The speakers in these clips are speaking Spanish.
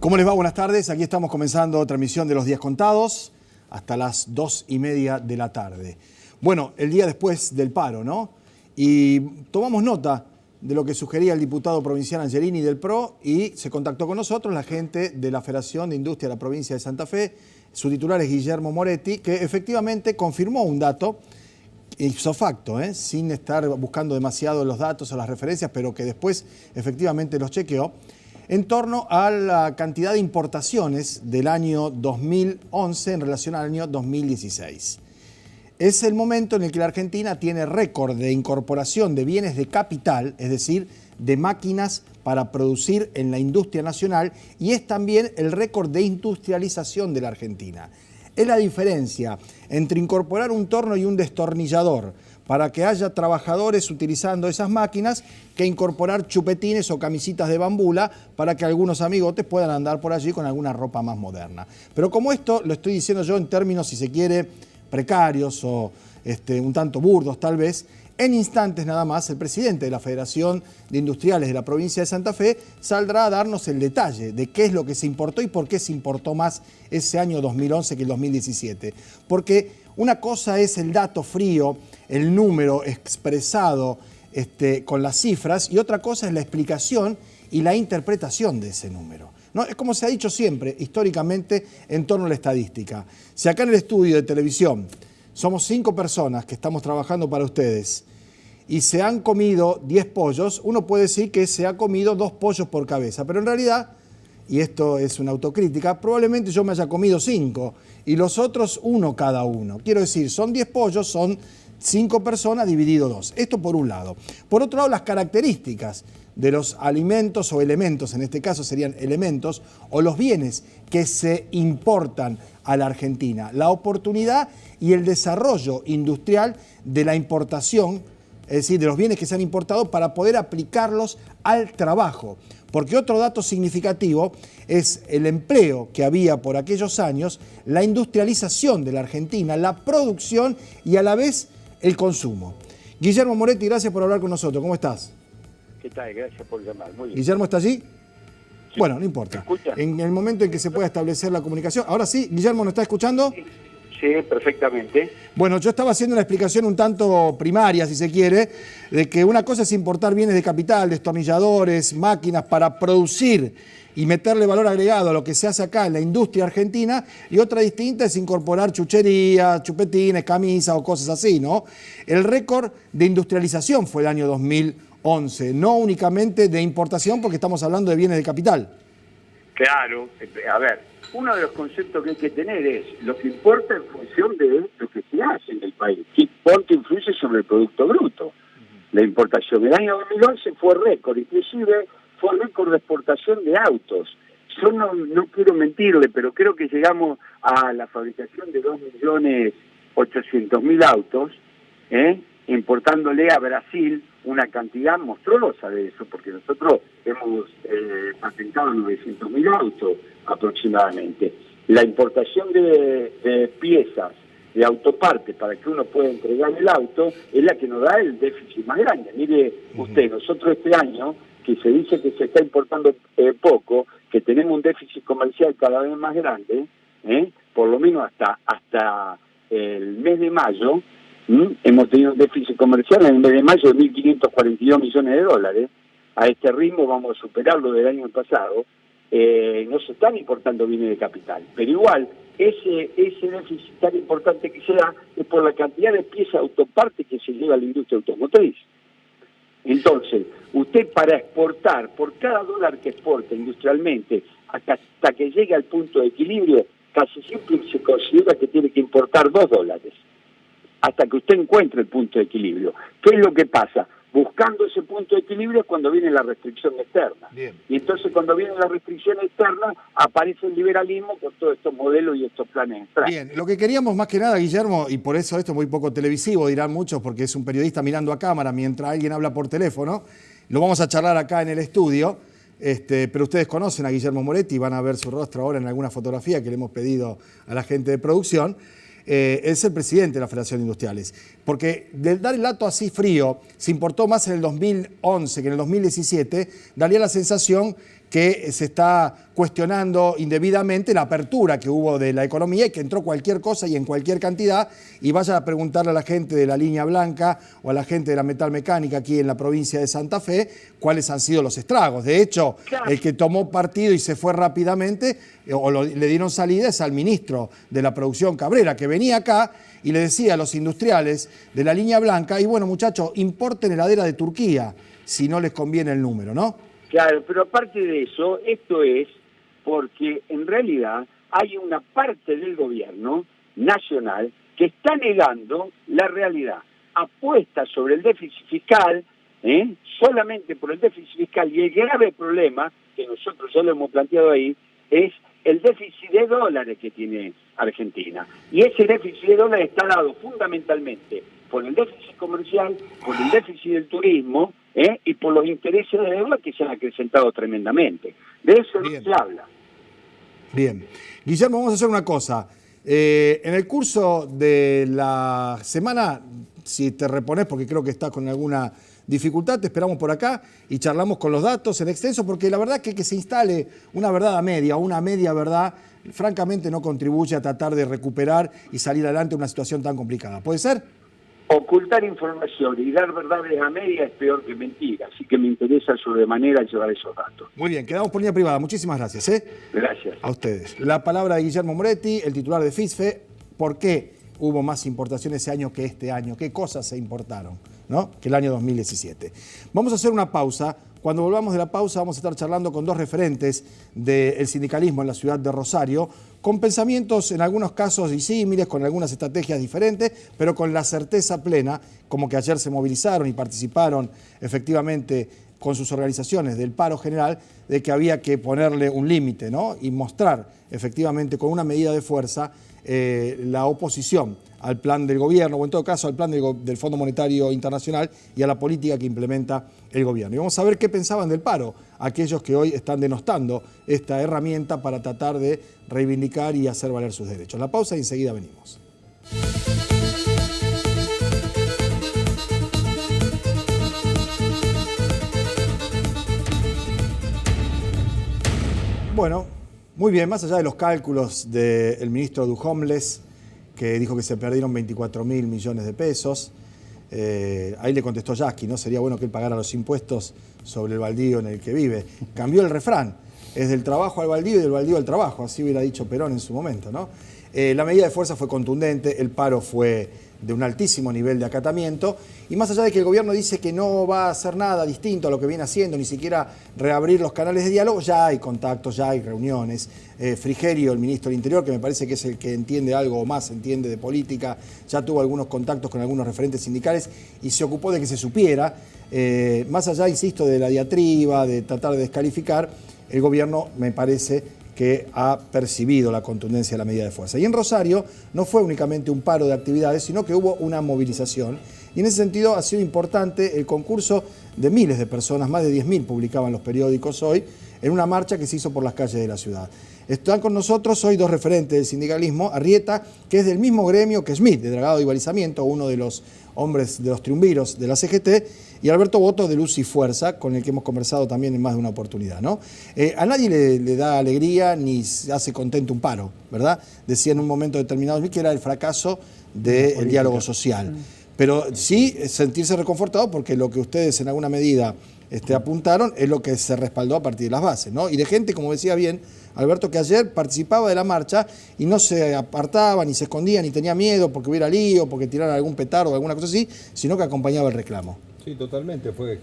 ¿Cómo les va? Buenas tardes. Aquí estamos comenzando transmisión de Los Días Contados hasta las 2:30 de la tarde. Bueno, el día después del paro, ¿no? Y tomamos nota de lo que sugería el diputado provincial Angelini del PRO y se contactó con nosotros la gente de la Federación de Industria de la provincia de Santa Fe. Su titular es Guillermo Moretti, que efectivamente confirmó un dato ipso facto, sin estar buscando demasiado los datos o las referencias, pero que después efectivamente los chequeó, en torno a la cantidad de importaciones del año 2011 en relación al año 2016. Es el momento en el que la Argentina tiene récord de incorporación de bienes de capital, es decir, de máquinas para producir en la industria nacional, y es también el récord de industrialización de la Argentina. Es la diferencia entre incorporar un torno y un destornillador para que haya trabajadores utilizando esas máquinas que incorporar chupetines o camisitas de bambula para que algunos amigotes puedan andar por allí con alguna ropa más moderna. Pero como esto lo estoy diciendo yo en términos, si se quiere, precarios o un tanto burdos tal vez, en instantes nada más el presidente de la Federación de Industriales de la provincia de Santa Fe saldrá a darnos el detalle de qué es lo que se importó y por qué se importó más ese año 2011 que el 2017. Porque una cosa es el dato frío, el número expresado con las cifras, y otra cosa es la explicación y la interpretación de ese número, ¿no? Es como se ha dicho siempre, históricamente, en torno a la estadística. Si acá en el estudio de televisión somos 5 personas que estamos trabajando para ustedes y se han comido 10 pollos, uno puede decir que se ha comido 2 pollos por cabeza, pero en realidad, y esto es una autocrítica, probablemente yo me haya comido 5 y los otros 1 cada uno. Quiero decir, son 10 pollos, son 5 personas dividido 2. Esto por un lado. Por otro lado, las características de los alimentos o elementos, en este caso serían elementos, o los bienes que se importan a la Argentina. La oportunidad y el desarrollo industrial de la importación, es decir, de los bienes que se han importado para poder aplicarlos al trabajo. Porque otro dato significativo es el empleo que había por aquellos años, la industrialización de la Argentina, la producción y a la vez el consumo. Guillermo Moretti, gracias por hablar con nosotros. ¿Cómo estás? ¿Qué tal? Gracias por llamar. Muy bien. ¿Guillermo está allí? Sí. Bueno, no importa. ¿Me escucha? En el momento en que se pueda establecer la comunicación. Ahora sí, Guillermo, ¿nos está escuchando? Sí, perfectamente. Bueno, yo estaba haciendo una explicación un tanto primaria, si se quiere, de que una cosa es importar bienes de capital, destornilladores, máquinas para producir y meterle valor agregado a lo que se hace acá en la industria argentina, y otra distinta es incorporar chucherías, chupetines, camisas o cosas así, ¿no? El récord de industrialización fue el año 2011, no únicamente de importación, porque estamos hablando de bienes de capital. Claro. A ver, uno de los conceptos que hay que tener es lo que importa en función de lo que se hace en el país. ¿Cuánto influye sobre el Producto Bruto? La importación. El año 2011 fue récord, inclusive fue récord de exportación de autos. Yo no quiero mentirle, pero creo que llegamos a la fabricación de 2.800.000 autos, importándole a Brasil una cantidad monstruosa de eso, porque nosotros hemos patentado 900.000 autos aproximadamente. La importación de piezas, de autopartes, para que uno pueda entregar el auto, es la que nos da el déficit más grande. Mire usted, nosotros este año, que se dice que se está importando poco, que tenemos un déficit comercial cada vez más grande, por lo menos hasta el mes de mayo, hemos tenido un déficit comercial en el mes de mayo de 1.542 millones de dólares. A este ritmo vamos a superarlo del año pasado. No se están importando bienes de capital, pero igual ese déficit tan importante que se da es por la cantidad de piezas autopartes que se lleva a la industria automotriz. Entonces, usted para exportar, por cada dólar que exporta industrialmente, hasta que llegue al punto de equilibrio, casi siempre se considera que tiene que importar $2, hasta que usted encuentre el punto de equilibrio. ¿Qué es lo que pasa? Buscando ese punto de equilibrio es cuando viene la restricción externa. Bien. Y entonces cuando viene la restricción externa, aparece el liberalismo con todos estos modelos y estos planes extraños. Bien, lo que queríamos más que nada, Guillermo, y por eso esto es muy poco televisivo, dirán muchos, porque es un periodista mirando a cámara mientras alguien habla por teléfono, lo vamos a charlar acá en el estudio, pero ustedes conocen a Guillermo Moretti, van a ver su rostro ahora en alguna fotografía que le hemos pedido a la gente de producción. Es el presidente de la Federación de Industriales. Porque de dar el dato así frío, se importó más en el 2011 que en el 2017, daría la sensación que se está cuestionando indebidamente la apertura que hubo de la economía y que entró cualquier cosa y en cualquier cantidad, y vaya a preguntarle a la gente de la línea blanca o a la gente de la metalmecánica aquí en la provincia de Santa Fe cuáles han sido los estragos. De hecho, el que tomó partido y se fue rápidamente le dieron salida es al ministro de la Producción, Cabrera, que venía acá y le decía a los industriales de la línea blanca, y bueno, muchachos, importen heladera de Turquía si no les conviene el número, ¿no? Claro, pero aparte de eso, esto es porque en realidad hay una parte del gobierno nacional que está negando la realidad. Apuesta sobre el déficit fiscal, solamente por el déficit fiscal, y el grave problema, que nosotros ya lo hemos planteado ahí, es el déficit de dólares que tiene Argentina. Y ese déficit de dólares está dado fundamentalmente por el déficit comercial, por el déficit del turismo, y por los intereses de deuda que se han acrecentado tremendamente. De eso no se habla. Bien. Guillermo, vamos a hacer una cosa. En el curso de la semana, si te repones, porque creo que estás con alguna dificultad, te esperamos por acá y charlamos con los datos en extenso, porque la verdad que se instale una verdad a media o una media verdad, francamente no contribuye a tratar de recuperar y salir adelante en una situación tan complicada. ¿Puede ser? Ocultar información y dar verdades a media es peor que mentira, así que me interesa sobremanera llevar esos datos. Muy bien, quedamos por línea privada. Muchísimas gracias. Gracias. A ustedes. La palabra de Guillermo Moretti, el titular de FISFE. ¿Por qué hubo más importaciones ese año que este año? ¿Qué cosas se importaron, ¿no?, que el año 2017? Vamos a hacer una pausa. Cuando volvamos de la pausa vamos a estar charlando con dos referentes del sindicalismo en la ciudad de Rosario, con pensamientos en algunos casos disímiles, con algunas estrategias diferentes, pero con la certeza plena, como que ayer se movilizaron y participaron efectivamente con sus organizaciones del paro general, de que había que ponerle un límite, ¿no?, y mostrar efectivamente con una medida de fuerza la oposición al plan del gobierno, o en todo caso al plan del Fondo Monetario Internacional y a la política que implementa el gobierno. Y vamos a ver qué pensaban del paro aquellos que hoy están denostando esta herramienta para tratar de reivindicar y hacer valer sus derechos. La pausa y enseguida venimos. Bueno, muy bien, más allá de los cálculos del ministro Duhomles, que dijo que se perdieron 24.000 millones de pesos, ahí le contestó Yasky, ¿no? Sería bueno que él pagara los impuestos sobre el baldío en el que vive. Cambió el refrán, es del trabajo al baldío y del baldío al trabajo, así hubiera dicho Perón en su momento, ¿no? La medida de fuerza fue contundente, el paro fue de un altísimo nivel de acatamiento, y más allá de que el gobierno dice que no va a hacer nada distinto a lo que viene haciendo, ni siquiera reabrir los canales de diálogo, ya hay contactos, ya hay reuniones. Frigerio, el ministro del Interior, que me parece que es el que entiende algo o más entiende de política, ya tuvo algunos contactos con algunos referentes sindicales y se ocupó de que se supiera. Más allá, insisto, de la diatriba, de tratar de descalificar, el gobierno me parece que ha percibido la contundencia de la medida de fuerza. Y en Rosario no fue únicamente un paro de actividades, sino que hubo una movilización. Y en ese sentido ha sido importante el concurso de miles de personas, más de 10.000 publicaban los periódicos hoy, en una marcha que se hizo por las calles de la ciudad. Están con nosotros hoy dos referentes del sindicalismo, Arrieta, que es del mismo gremio que Smith, de Dragado y Balizamiento, uno de los hombres de los triunviros de la CGT, y Alberto Boto de Luz y Fuerza, con el que hemos conversado también en más de una oportunidad, ¿no? A nadie le da alegría ni hace contento un paro, ¿verdad? Decía en un momento determinado que era el fracaso del diálogo social. Pero sí sentirse reconfortado porque lo que ustedes en alguna medida apuntaron es lo que se respaldó a partir de las bases, ¿no? Y de gente, como decía bien Alberto, que ayer participaba de la marcha y no se apartaba, ni se escondía, ni tenía miedo porque hubiera lío, porque tiraran algún petardo o alguna cosa así, sino que acompañaba el reclamo. Sí, totalmente, fue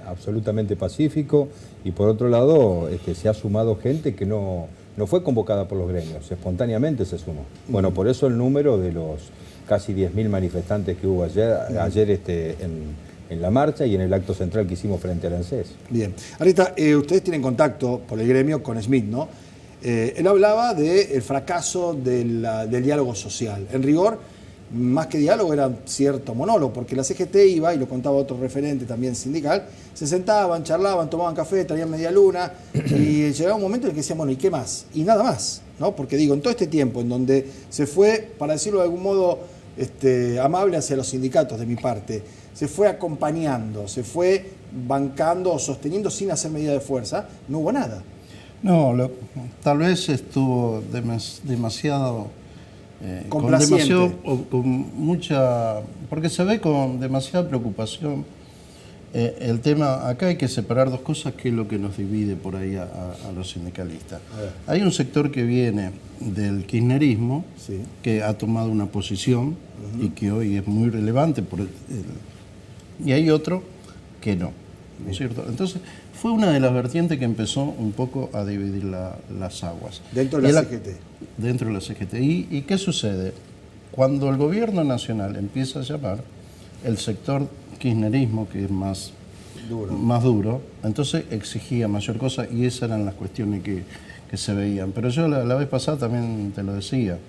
absolutamente pacífico, y por otro lado se ha sumado gente que no fue convocada por los gremios, espontáneamente se sumó. Bueno, por eso el número de los casi 10.000 manifestantes que hubo ayer en la marcha y en el acto central que hicimos frente al ANSES. Bien. Arrieta, ustedes tienen contacto por el gremio con Smith, ¿no? Él hablaba del fracaso del diálogo social. En rigor, más que diálogo era cierto monólogo, porque la CGT iba, y lo contaba otro referente también sindical, se sentaban, charlaban, tomaban café, traían media luna, y llegaba un momento en el que decían, bueno, ¿y qué más? Y nada más, ¿no? Porque digo, en todo este tiempo en donde se fue, para decirlo de algún modo amable hacia los sindicatos de mi parte, se fue acompañando, se fue bancando o sosteniendo sin hacer medida de fuerza, no hubo nada. No, tal vez estuvo demasiado... Complaciente. con mucha... Porque se ve con demasiada preocupación el tema. Acá hay que separar dos cosas, que es lo que nos divide por ahí a los sindicalistas. Hay un sector que viene del kirchnerismo, Sí. que ha tomado una posición y que hoy es muy relevante, y hay otro que no, ¿no es cierto? Entonces, fue una de las vertientes que empezó un poco a dividir las aguas. Dentro de la CGT. Dentro de la CGT. ¿Y qué sucede? Cuando el gobierno nacional empieza a llamar, el sector kirchnerismo, que es más duro, entonces exigía mayor cosa, y esas eran las cuestiones que se veían. Pero yo la vez pasada también te lo decía,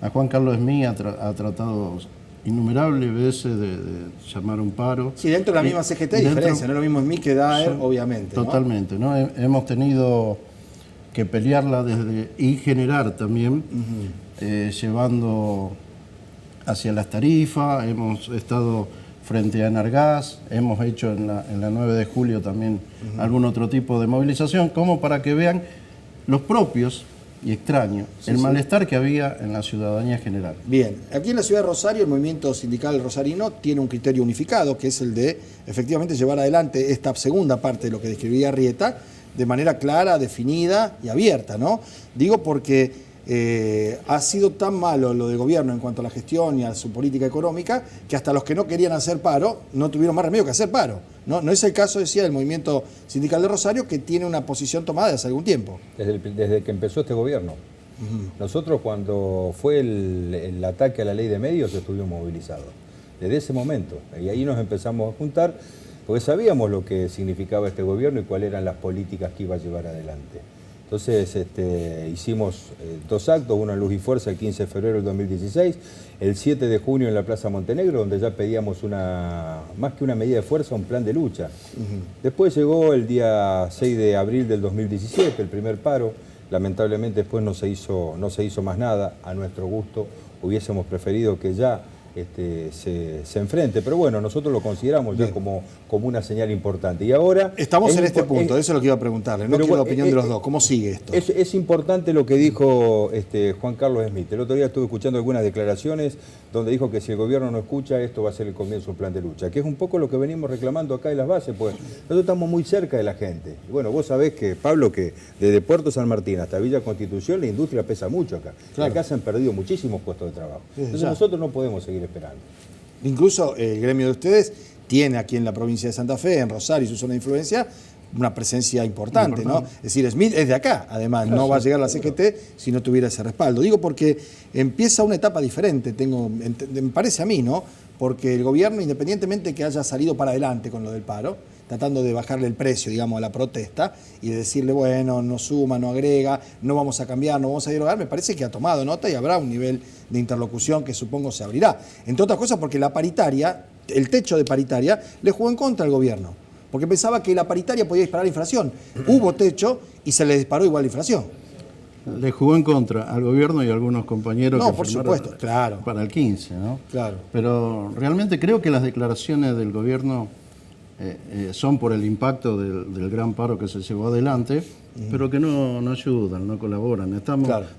a Juan Carlos Esmí ha tratado innumerables veces de llamar un paro. Sí, dentro de la misma CGT hay diferencia, no es lo mismo en mí que Daer, obviamente. Totalmente, ¿no? Hemos tenido que pelearla y generar también, llevando hacia las tarifas. Hemos estado frente a Enargas, hemos hecho en la 9 de julio también algún otro tipo de movilización, como para que vean los propios y extraño el malestar que había en la ciudadanía general. Bien, aquí en la ciudad de Rosario el movimiento sindical rosarino tiene un criterio unificado, que es el de efectivamente llevar adelante esta segunda parte de lo que describía Arrieta de manera clara, definida y abierta, ¿no? Digo porque ha sido tan malo lo del gobierno en cuanto a la gestión y a su política económica, que hasta los que no querían hacer paro no tuvieron más remedio que hacer paro. No es el caso, decía, del movimiento sindical de Rosario, que tiene una posición tomada desde hace algún tiempo. Desde que empezó este gobierno. Nosotros, cuando fue el ataque a la ley de medios, estuvimos movilizados. Desde ese momento. Y ahí nos empezamos a juntar, porque sabíamos lo que significaba este gobierno y cuáles eran las políticas que iba a llevar adelante. Entonces hicimos dos actos, uno en Luz y Fuerza el 15 de febrero del 2016, el 7 de junio en la Plaza Montenegro, donde ya pedíamos más que una medida de fuerza, un plan de lucha. Después llegó el día 6 de abril del 2017, el primer paro. Lamentablemente después no se hizo más nada. A nuestro gusto hubiésemos preferido que ya se enfrente, pero bueno, nosotros lo consideramos ya como una señal importante. Y ahora estamos en este punto, eso es lo que iba a preguntarle, no quiero la opinión de los dos, ¿cómo sigue esto? Es importante lo que dijo Juan Carlos Smith. El otro día estuve escuchando algunas declaraciones donde dijo que si el gobierno no escucha, esto va a ser el comienzo de un plan de lucha, que es un poco lo que venimos reclamando acá en las bases, pues nosotros estamos muy cerca de la gente. Y bueno, vos sabés que, Pablo, que desde Puerto San Martín hasta Villa Constitución la industria pesa mucho acá. Claro. Acá se han perdido muchísimos puestos de trabajo. Entonces nosotros no podemos seguir esperando. Incluso el gremio de ustedes tiene aquí en la provincia de Santa Fe, en Rosario y su zona de influencia, una presencia importante, ¿no? Es decir, Smith es de acá, además, no va a llegar a la CGT si no tuviera ese respaldo. Digo porque empieza una etapa diferente, me parece a mí, ¿no? Porque el gobierno, independientemente que haya salido para adelante con lo del paro, tratando de bajarle el precio, digamos, a la protesta y de decirle, bueno, no suma, no agrega, no vamos a cambiar, no vamos a dialogar, me parece que ha tomado nota y habrá un nivel de interlocución que supongo se abrirá. Entre otras cosas porque la paritaria, el techo de paritaria, le jugó en contra al gobierno, porque pensaba que la paritaria podía disparar la inflación. Hubo techo y se le disparó igual la inflación. Le jugó en contra al gobierno y a algunos compañeros que por supuesto, claro, para el 15, ¿no? Claro. Pero realmente creo que las declaraciones del gobierno son por el impacto del gran paro que se llevó adelante, pero que no ayudan, no colaboran.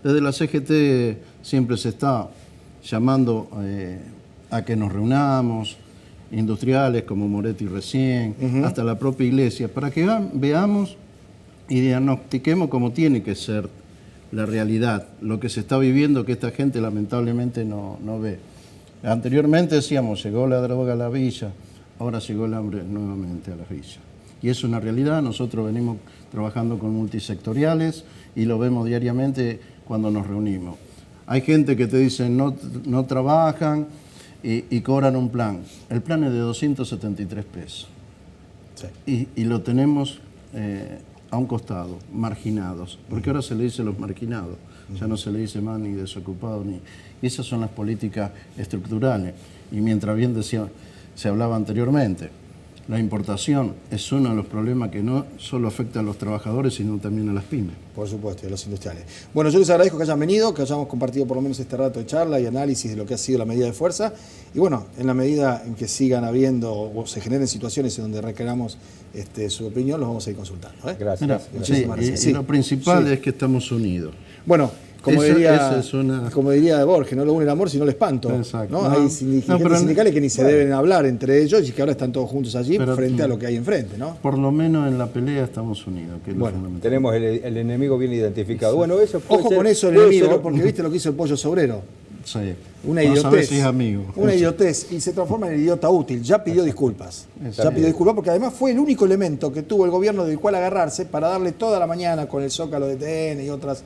Desde la CGT siempre se está llamando a que nos reunamos, industriales como Moretti recién, hasta la propia iglesia, para que veamos y diagnostiquemos cómo tiene que ser la realidad, lo que se está viviendo, que esta gente lamentablemente no ve. Anteriormente decíamos, llegó la droga a la villa, ahora llegó el hambre nuevamente a la villa. Y es una realidad, nosotros venimos trabajando con multisectoriales y lo vemos diariamente cuando nos reunimos. Hay gente que te dice no trabajan y cobran un plan. El plan es de 273 pesos. Sí. Y lo tenemos a un costado, marginados, porque ahora se le dice los marginados, ya no se le dice más ni desocupados, y esas son las políticas estructurales. Y mientras bien decía, se hablaba anteriormente, la importación es uno de los problemas que no solo afecta a los trabajadores, sino también a las pymes. Por supuesto, y a los industriales. Bueno, yo les agradezco que hayan venido, que hayamos compartido por lo menos este rato de charla y análisis de lo que ha sido la medida de fuerza. Y bueno, en la medida en que sigan habiendo o se generen situaciones en donde requeramos su opinión, los vamos a ir consultando. Gracias. Mira, Muchísimas gracias. y lo principal es que estamos unidos. Bueno, como Esa como diría Borges, no lo une el amor sino el espanto. Exacto. ¿no? Hay dirigentes sindicales que ni se deben hablar entre ellos y que ahora están todos juntos allí frente a lo que hay enfrente, ¿no? Por lo menos en la pelea estamos unidos, que es lo fundamental. Tenemos el enemigo bien identificado. Bueno, eso puede Ojo ser, con eso, el puede enemigo, ser- porque viste lo que hizo el pollo sobrero. Sí. Una Vamos a ver idiotez. si es amigo. Una idiotez. Y se transforma en el idiota útil. Ya pidió disculpas. Ya pidió disculpas porque además fue el único elemento que tuvo el gobierno del cual agarrarse para darle toda la mañana con el Zócalo de TN y otras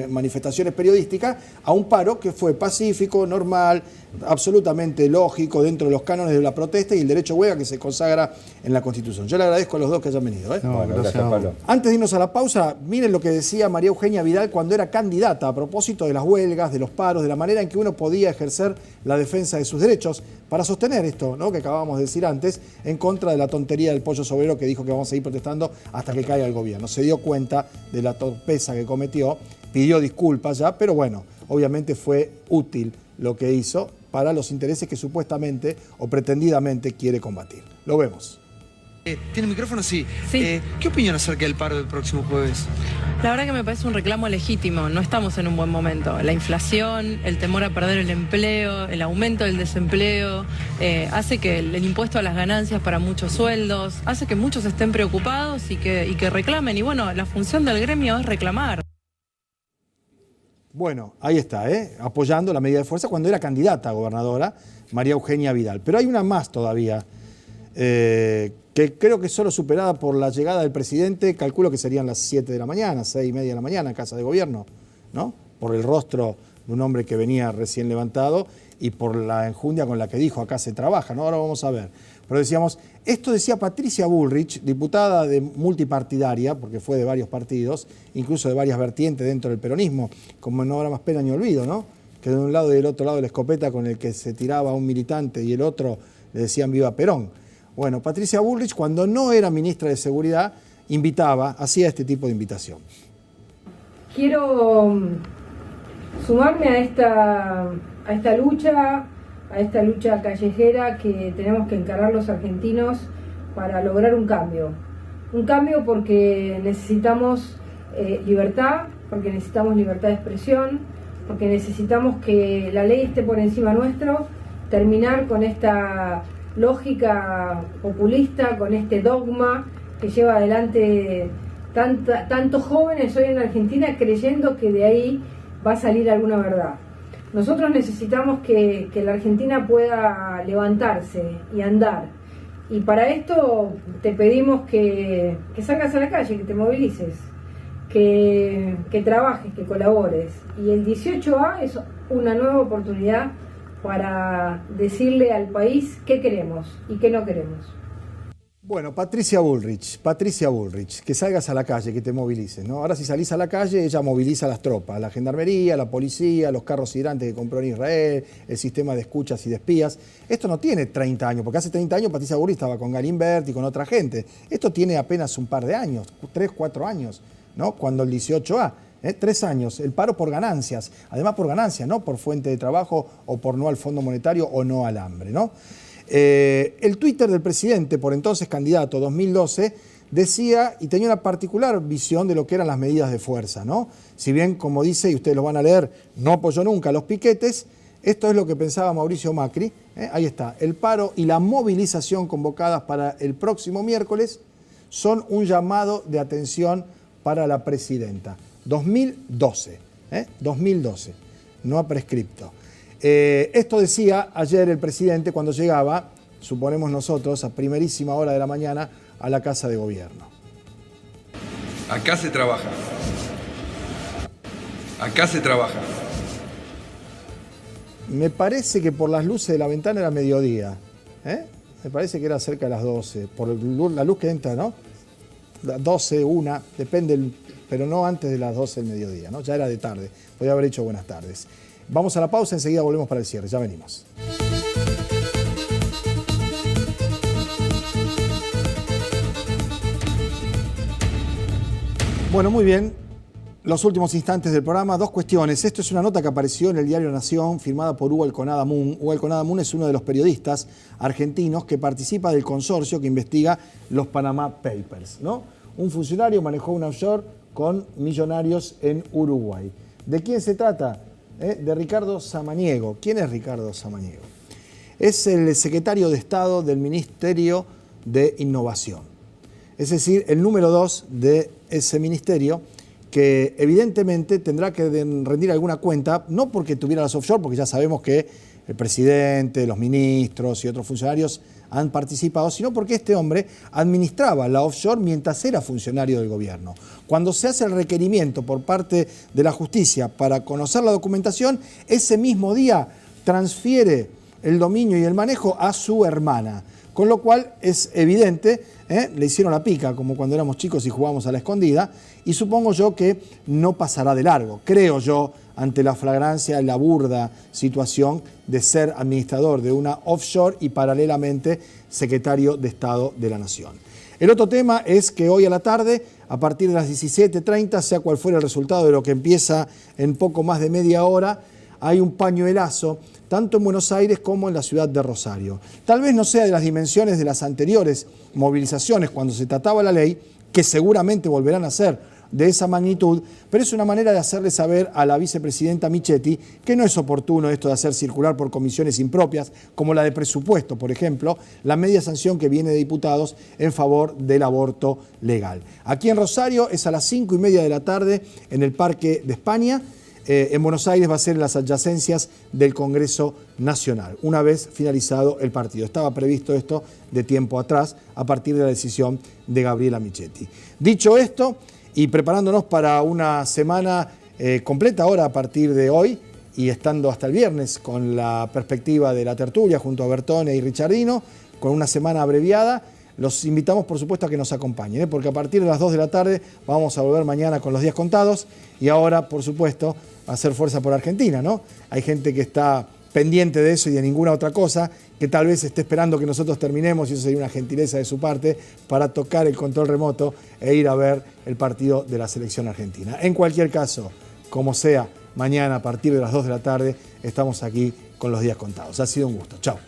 manifestaciones periodísticas a un paro que fue pacífico, normal, absolutamente lógico dentro de los cánones de la protesta y el derecho a huelga que se consagra en la Constitución. Yo le agradezco a los dos que hayan venido. No, Bueno, gracias a vos. Pablo. Antes de irnos a la pausa, miren lo que decía María Eugenia Vidal cuando era candidata a propósito de las huelgas, de los paros, de la manera en que uno podía ejercer la defensa de sus derechos para sostener esto, ¿no?, que acabábamos de decir antes, en contra de la tontería del pollo sobrero que dijo que vamos a seguir protestando hasta que caiga el gobierno. Se dio cuenta de la torpeza que cometió, pidió disculpas ya, pero bueno, obviamente fue útil lo que hizo para los intereses que supuestamente o pretendidamente quiere combatir. Lo vemos. ¿Tiene micrófono? Sí. Sí. ¿Qué opinión acerca del paro del próximo jueves? La verdad que me parece un reclamo legítimo, no estamos en un buen momento. La inflación, el temor a perder el empleo, el aumento del desempleo, hace que el impuesto a las ganancias para muchos sueldos, hace que muchos estén preocupados y que reclamen. Y bueno, la función del gremio es reclamar. Bueno, ahí está, apoyando la medida de fuerza cuando era candidata a gobernadora, María Eugenia Vidal. Pero hay una más todavía, que creo que es solo superada por la llegada del presidente, calculo que serían las 7 de la mañana, 6:30 de la mañana, en Casa de Gobierno, ¿no? Por el rostro de un hombre que venía recién levantado y por la enjundia con la que dijo, acá se trabaja, ¿no? Ahora vamos a ver. Pero decíamos, esto decía Patricia Bullrich, diputada de multipartidaria, porque fue de varios partidos, incluso de varias vertientes dentro del peronismo, como no habrá más pena ni olvido, ¿no? Que de un lado y del otro lado la escopeta con el que se tiraba a un militante y el otro le decían viva Perón. Bueno, Patricia Bullrich, cuando no era ministra de Seguridad, hacía este tipo de invitación. Quiero sumarme a esta lucha callejera que tenemos que encarar los argentinos para lograr un cambio. Un cambio porque necesitamos libertad, porque necesitamos libertad de expresión, porque necesitamos que la ley esté por encima nuestro, terminar con esta lógica populista, con este dogma que lleva adelante tantos jóvenes hoy en Argentina creyendo que de ahí va a salir alguna verdad. Nosotros necesitamos que la Argentina pueda levantarse y andar. Y para esto te pedimos que salgas a la calle, que te movilices, que trabajes, que colabores. Y el 18A es una nueva oportunidad para decirle al país qué queremos y qué no queremos. Bueno, Patricia Bullrich, que salgas a la calle, que te movilices, ¿no? Ahora si salís a la calle, ella moviliza a las tropas, la gendarmería, la policía, los carros hidrantes que compró en Israel, el sistema de escuchas y de espías. Esto no tiene 30 años, porque hace 30 años Patricia Bullrich estaba con Galimberti y con otra gente. Esto tiene apenas un par de años, 3, 4 años, ¿no? Cuando el 18A, 3 años, el paro por ganancias, además por ganancias, no por fuente de trabajo o por no al Fondo Monetario o no al hambre, ¿no? El Twitter del presidente, por entonces candidato 2012, decía y tenía una particular visión de lo que eran las medidas de fuerza, ¿no? Si bien, como dice, y ustedes lo van a leer, no apoyó nunca los piquetes, esto es lo que pensaba Mauricio Macri. Ahí está, el paro y la movilización convocadas para el próximo miércoles son un llamado de atención para la presidenta. 2012, 2012, no ha prescripto. Esto decía ayer el presidente cuando llegaba, suponemos nosotros, a primerísima hora de la mañana a la Casa de Gobierno. Acá se trabaja. Acá se trabaja. Me parece que por las luces de la ventana era mediodía. Me parece que era cerca de las 12, por la luz que entra, ¿no? 12, 1, depende, pero no antes de las 12 del mediodía, ¿no? Ya era de tarde, podía haber dicho buenas tardes. Vamos a la pausa, enseguida volvemos para el cierre, ya venimos. Bueno, muy bien. Los últimos instantes del programa, dos cuestiones. Esto es una nota que apareció en el diario Nación, firmada por Hugo Elconada Moon. Hugo Elconada Moon es uno de los periodistas argentinos que participa del consorcio que investiga los Panama Papers, ¿no? Un funcionario manejó un offshore con millonarios en Uruguay. ¿De quién se trata? De Ricardo Samaniego. ¿Quién es Ricardo Samaniego? Es el secretario de Estado del Ministerio de Innovación. Es decir, el número 2 de ese ministerio, que evidentemente tendrá que rendir alguna cuenta, no porque tuviera las offshore, porque ya sabemos que el presidente, los ministros y otros funcionarios han participado, sino porque este hombre administraba la offshore mientras era funcionario del gobierno. Cuando se hace el requerimiento por parte de la justicia para conocer la documentación, ese mismo día transfiere el dominio y el manejo a su hermana. Con lo cual es evidente, le hicieron la pica como cuando éramos chicos y jugábamos a la escondida, y supongo yo que no pasará de largo, creo yo, ante la flagrancia y la burda situación de ser administrador de una offshore y paralelamente secretario de Estado de la Nación. El otro tema es que hoy a la tarde, a partir de las 17:30, sea cual fuera el resultado de lo que empieza en poco más de media hora, hay un pañuelazo tanto en Buenos Aires como en la ciudad de Rosario. Tal vez no sea de las dimensiones de las anteriores movilizaciones cuando se trataba la ley, que seguramente volverán a ser de esa magnitud, pero es una manera de hacerle saber a la vicepresidenta Michetti que no es oportuno esto de hacer circular por comisiones impropias, como la de presupuesto, por ejemplo, la media sanción que viene de diputados en favor del aborto legal. Aquí en Rosario es a las 5:30 de la tarde en el Parque de España. En Buenos Aires va a ser en las adyacencias del Congreso Nacional, una vez finalizado el partido. Estaba previsto esto de tiempo atrás, a partir de la decisión de Gabriela Michetti. Dicho esto, y preparándonos para una semana completa ahora a partir de hoy, y estando hasta el viernes con la perspectiva de la tertulia junto a Bertone y Richardino, con una semana abreviada, los invitamos, por supuesto, a que nos acompañen, porque a partir de las 2 de la tarde vamos a volver mañana con los días contados y ahora, por supuesto, a hacer fuerza por Argentina, ¿no? Hay gente que está pendiente de eso y de ninguna otra cosa, que tal vez esté esperando que nosotros terminemos, y eso sería una gentileza de su parte, para tocar el control remoto e ir a ver el partido de la selección argentina. En cualquier caso, como sea, mañana a partir de las 2 de la tarde estamos aquí con los días contados. Ha sido un gusto. Chao.